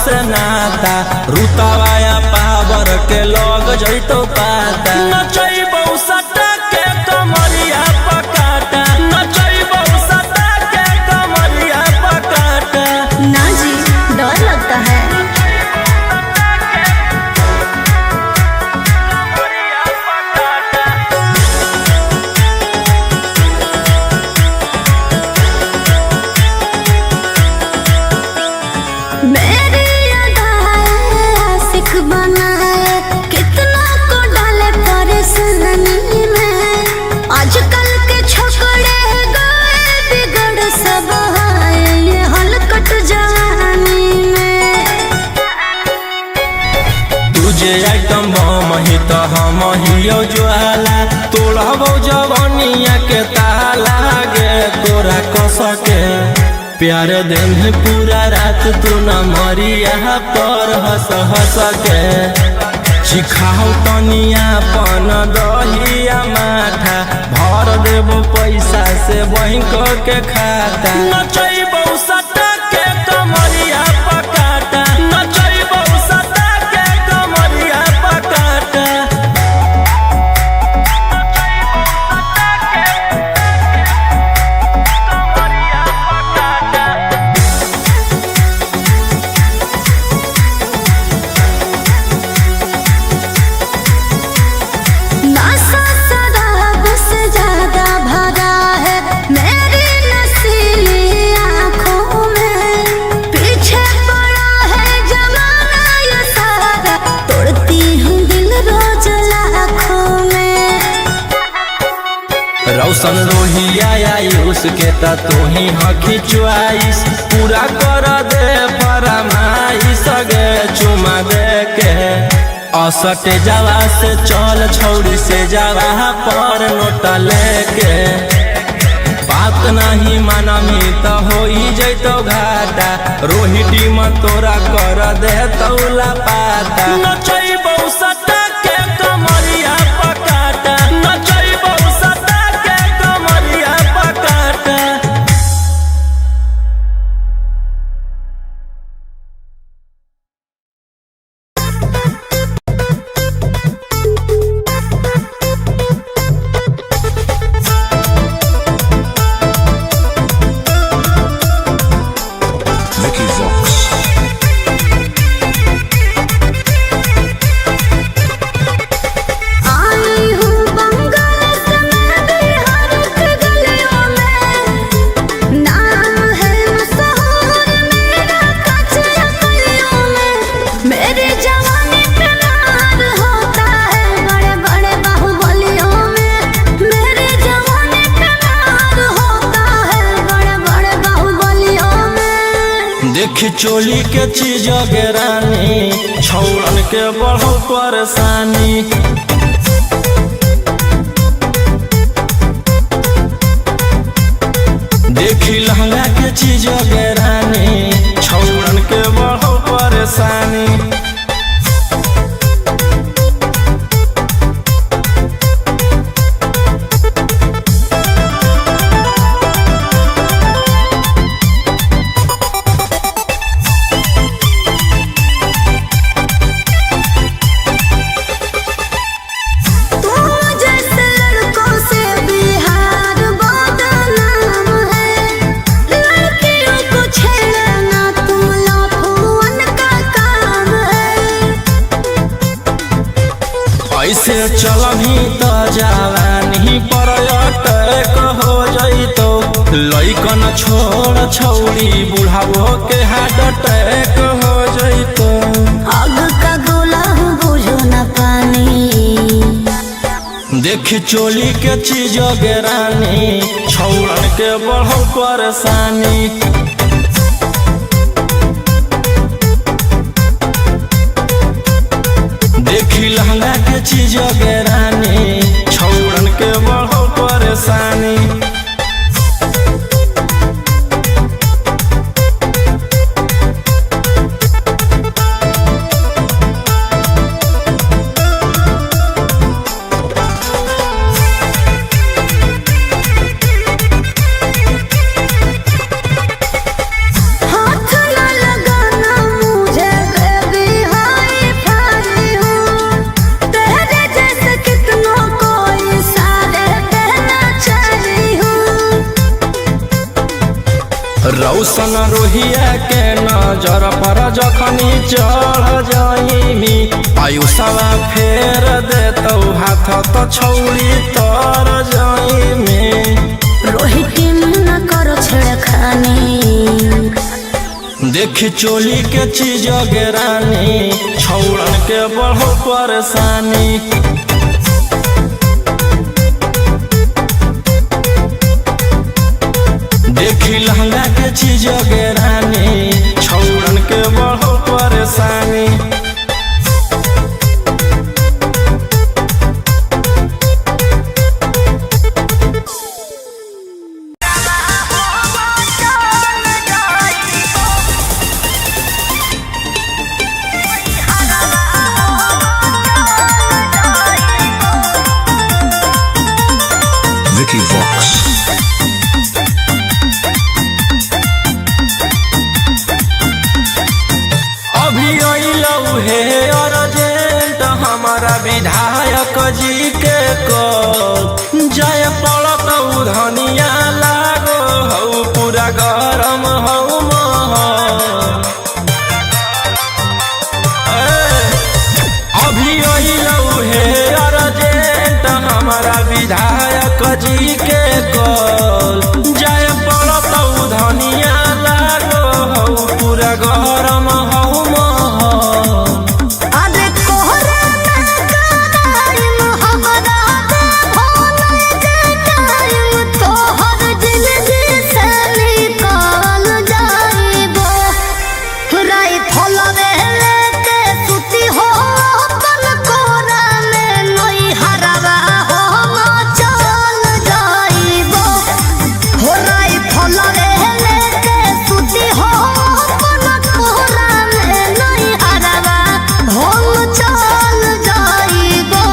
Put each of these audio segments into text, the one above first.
से नाता रुतवाया पावर के लग जैतो पाता नचैबौ सटा के कमरिया पकाटा नचैबौ सटा के कमरिया पकाटा। ना जी डर लगता है। मेरी अदाएं आशिक बनाए कितना को डाले परेशानी में। आजकल के छोकरे गए बिगड़ सब है ये हलकट जवानी में। तुझे आइटम बम ही तो हम हियो ज्वाला तोड़बो जवानिया के ताला गे तोरा कस के प्यार दिन पूरा रात तू न मरिया पर हंस हंस के सिखाओ तनिया पन दहिया माथा भर देबो पैसा से बैंक के खाता नचैबौ सटा के कमरिया पकाटा नचैबौ सटा के कमरिया पकाटा। नशा शराब से ज्यादा भरा है मेरी नशीली आँखों में। पीछे पड़ा है जमाना ये सारा तोड़ती हूँ दिल रोज लाखों में। रौशन रोहिया उसके तू ही हकी च्वाइस पूरा कर दे फरमाइश गे चुमा दे के असट जावा से चल छौड़ी से जावा पर नोट लेके बात नहीं मानमी तो हो जैतो घाटा रोहिटी में तोरा कर दे तौला पाता नचैबौ सटा के कमरिया पकाटा नचैबौ सटा के कमरिया पकाटा। Mickey Vox. आई हूँ बंगाल से मैं बिहार के गलियों में। नाम है मशहूर मेरा कचरा गलियों में। मेरी जवानी पे मार होता है बड़े बड़े बाहुबलियों में। मेरी जवानी पे मार होता है बड़े बड़े बाहुबलियों में। देख चोली के चीज गे रानी छौड़न के बढ़ो परेशानी देखी लहंगा के चीज गे रानी छौड़न के बढ़ो परेशानी। तुम जैसे लड़कों से बिहार बदनाम है। लड़कियों को छेड़ना तुम लफुअन का काम है। ऐसे चलही तो जवानी पर अटैक हो जैतो लइकन छोड़ छौड़ी बुढ़ावो के हार्ट अटैक हो जैतो। आग का गोला हूँ बुझो न पानी। देख चोली के चीज गे रानी छौड़न के बढ़ो परेशानी देखी लहंगा के चीज गे रानी छौड़न के बढ़ो परेशानी। हाथ न लगाना मुझे रौशन रोहिया के नजर पर जखनी चढ़ जाइमी आयुषवा फेर देतौ हाथ तो छौरी तर जाइमी। रोहित न करो छेड़खानी देखी चोली के चीज गिरानी छौड़न के बढ़ो परेशानी। देखी लहंगा के चीज गिरानी छौड़न के बढ़ो परेशानी। Vicky Vox. अभी अइलौ हे अर्जेंट हमारा विधायक जी के कॉल जाय पड़तौ धनिया लागो हौ पूरा गरम हौ महल। अभी अइलौ हे अर्जेंट हमारा विधायक जी के कॉल जाय पड़तौ धनिया लागो हौ पूरा गरम हौ महल। अरे कोहरे में टाइम हमरा दे भोले जे टाइम तोहर जिंदगी से निकल जाइबो। राई फलवे लेके सुती हो अपन कोरा में नई हरवा हो चल जाइबो। हो राई फलवे लेके सुती हो अपन कोरा में नई हरवा हो चल जाइबो।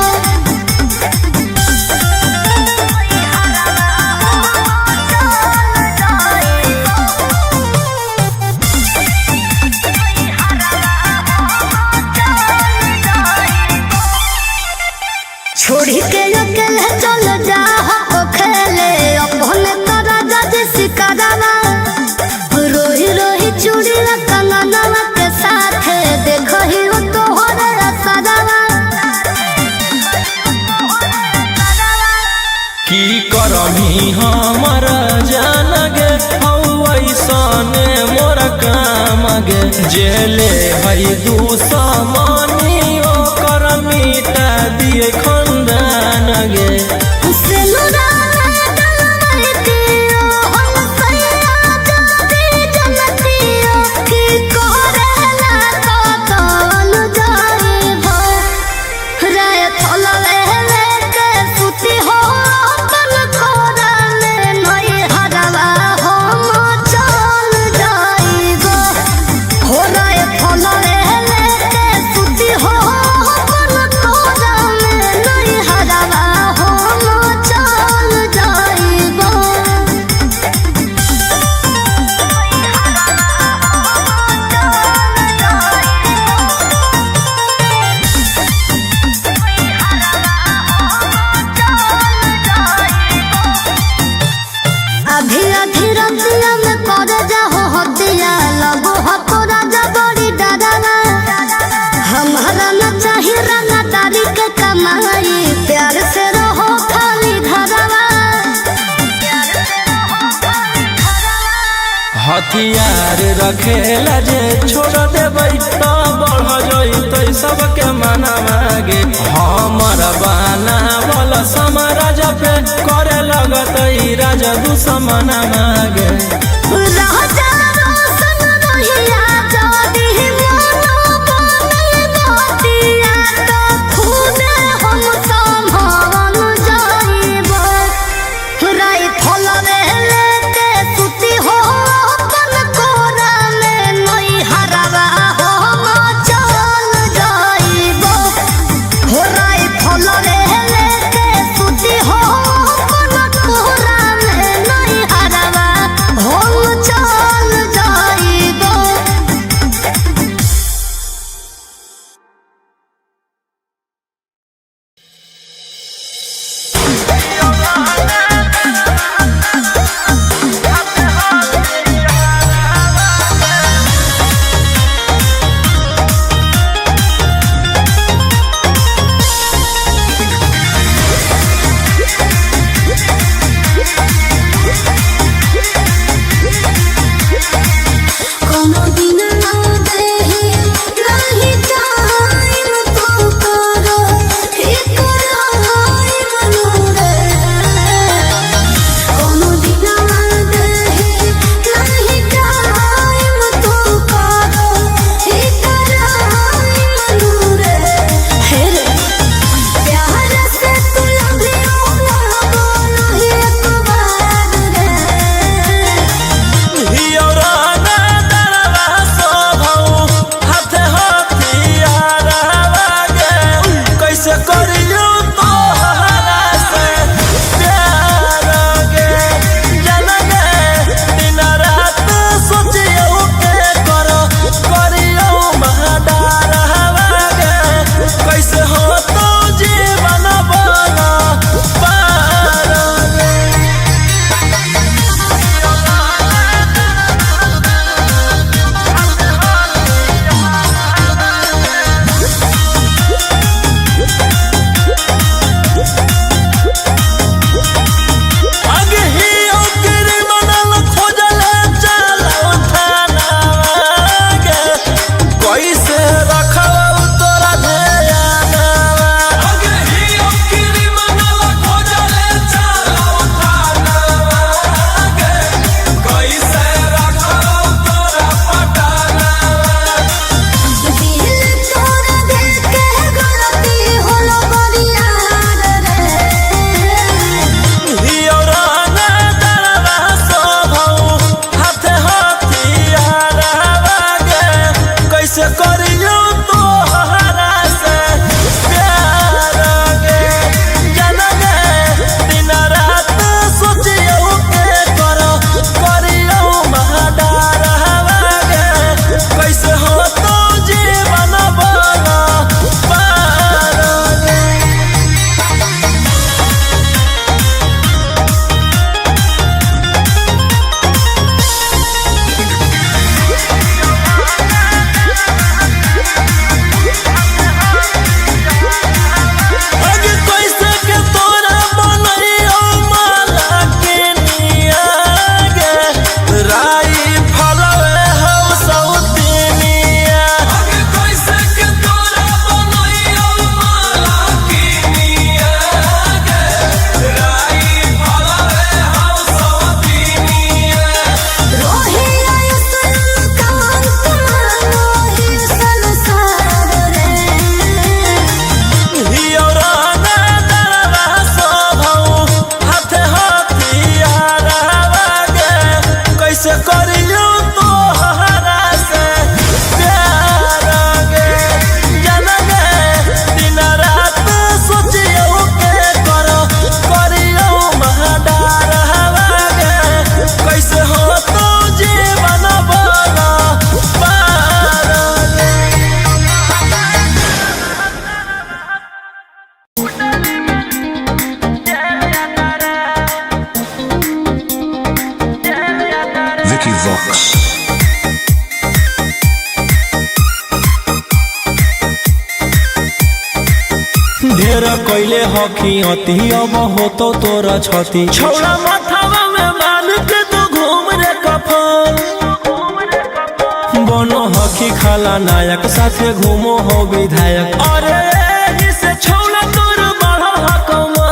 छोड़ी के अकेले चल जा हो खेले अपने तोरा जज सिकरवा। रोही रोही चूड़ी कंगनवा के साथ देखो ही हो तोहरे असरवा। की करमी हमर जान गे हौ ऐसने मोर काम गे जेले है दुश्मनी ओकर मिटा दिए खंदान गे। सिनुरा डलवाई दियो हम सैया जाती जनतियो की करेला कतल जाइबो। राय फलवे लेके सुती हो अपन कोरा में नई हरवा हम चल जाइबो। हो राय फलवे लेके सुती हो अपन कोरा में नई हरवा हम चल जाइबो। अभी अभी रतिया में कर जाहो हतिया लगो हो तोरा जा बड़ी डरावा। हमारा न चाही रंगा तारी के कमाई प्यार से रहो खाली घरवा। हथियार रखेला जे छोड़ देबै तो बढ़ जइतै सबके मना मागे। हमर बनावल समाराज पे करे लगतै राज दुश्मन मागे। राजा रोशन रोहिया जदी मनो बने बतिया तो खुदे हम संभाल जाइबो। राई फलवे लेके सुती हो अपन कोरा में नई हरवा हम चल जाइबो। हो राई फलवे लेके सुती हो अपन कोरा में नई हरवा हम चल Vox. ढेर कैले हकी अति अब होतो तोरा छती छौड़ा माथावा में बांध के तू घूम रे कफन बनो हकी खाला नायक साथे घूमो हो विधायक अरे एही से छौड़ा तोर बड़ा हकमा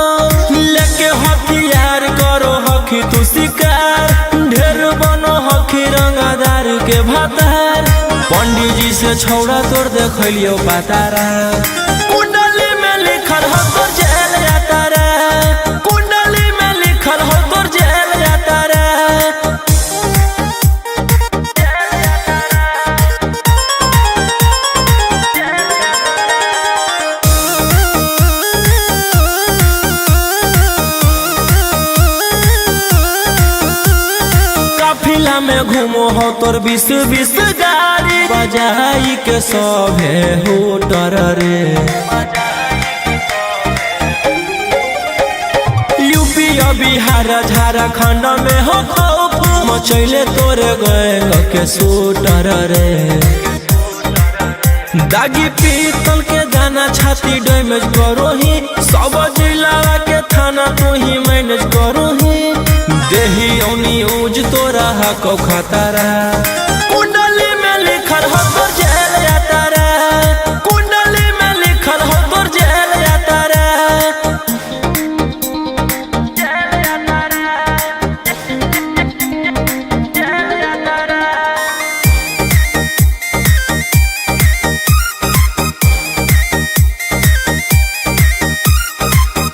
लेके हथियार करो हकी तू शिकार ढेर बनो हकी रंगादार के भातार पंडित जी से छौड़ा तोर देखलियो पातारा कुंडली में लिखल हो तोर जेल जाता रे कुंडली में लिखल हो तोर जेल जाता रे काफिला में घूमो हो तोर 20 गाड़ी बजाई के सभे होटर रे यूपी बिहार झारखंड में हो खौफ मचैले तोरे गैंग के शूटर रे दागी पीतल के दाना छाती डैमेज करो ही सब जिला के थाना तू ही मैनेज करो ही देही औनी ऊज तोरा हको खतरा कुंडली में लिखल हो तोर जेल जाता रे कुंडली में लिखल हो तोर जेल जाता रे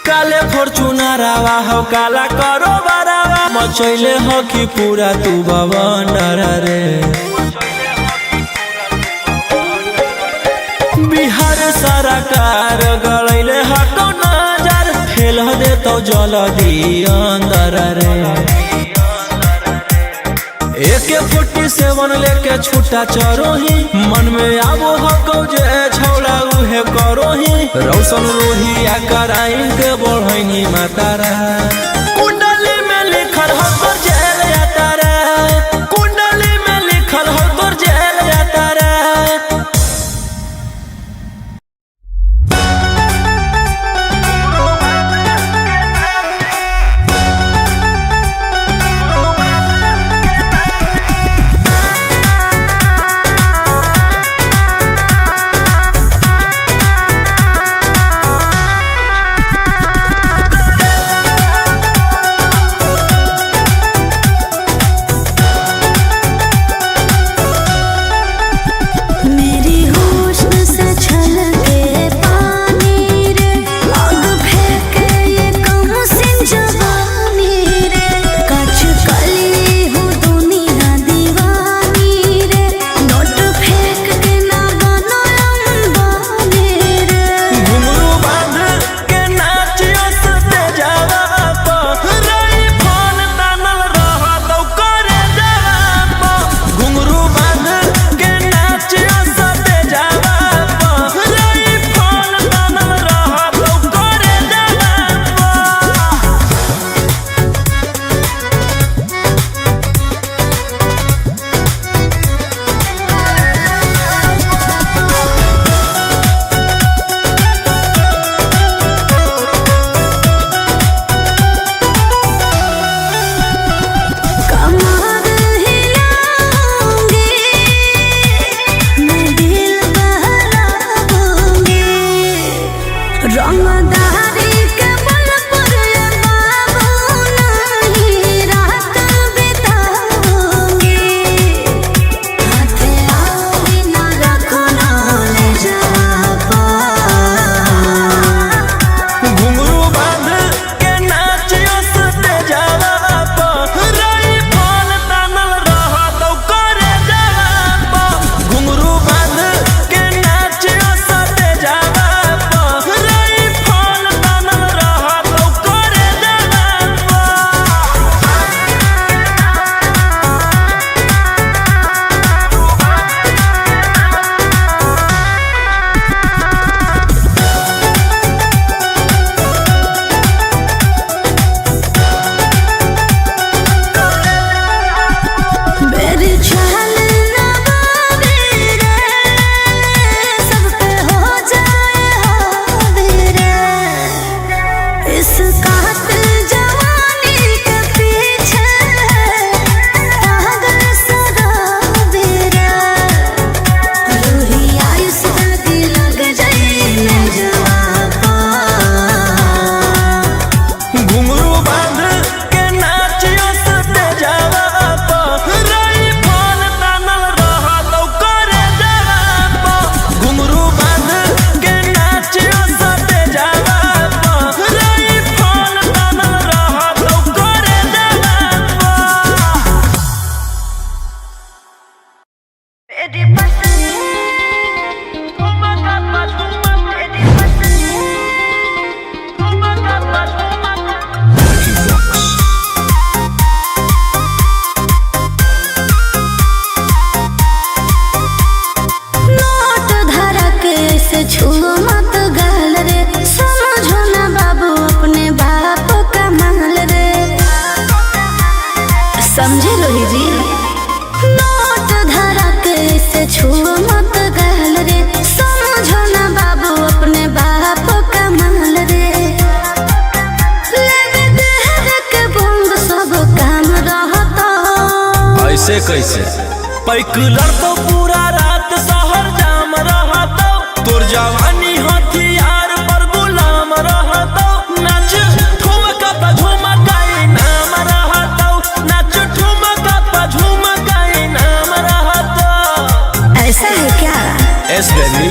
काले फॉर्चूनरवा हो काला करो बरावा मचैले हो कि पूरा तू बवंडर रे बिहार सरकार गलैले हटो नजर फेल दे तो जल्दी अंदर रे AK-47 लेके छूटा चरोही मन में आबो हको जे छौड़ा उहे करोही रौशन रोहिया कराइन के बढ़ैनी मातारा कुंडली में लिखल हो तोर जेल जाता रे कुंडली में लिखल हो तोर जेल जाता रे ऐसे कैसे पैक लड़तो पूरा रात शहर जाम रहतो तोर जवानी हथियार पर गुलाम रहतो नाच ठुमका पे झुमका नाम रहतो नाच ठुमका पे झुमका नाम रहतो ऐसा है क्या? S baby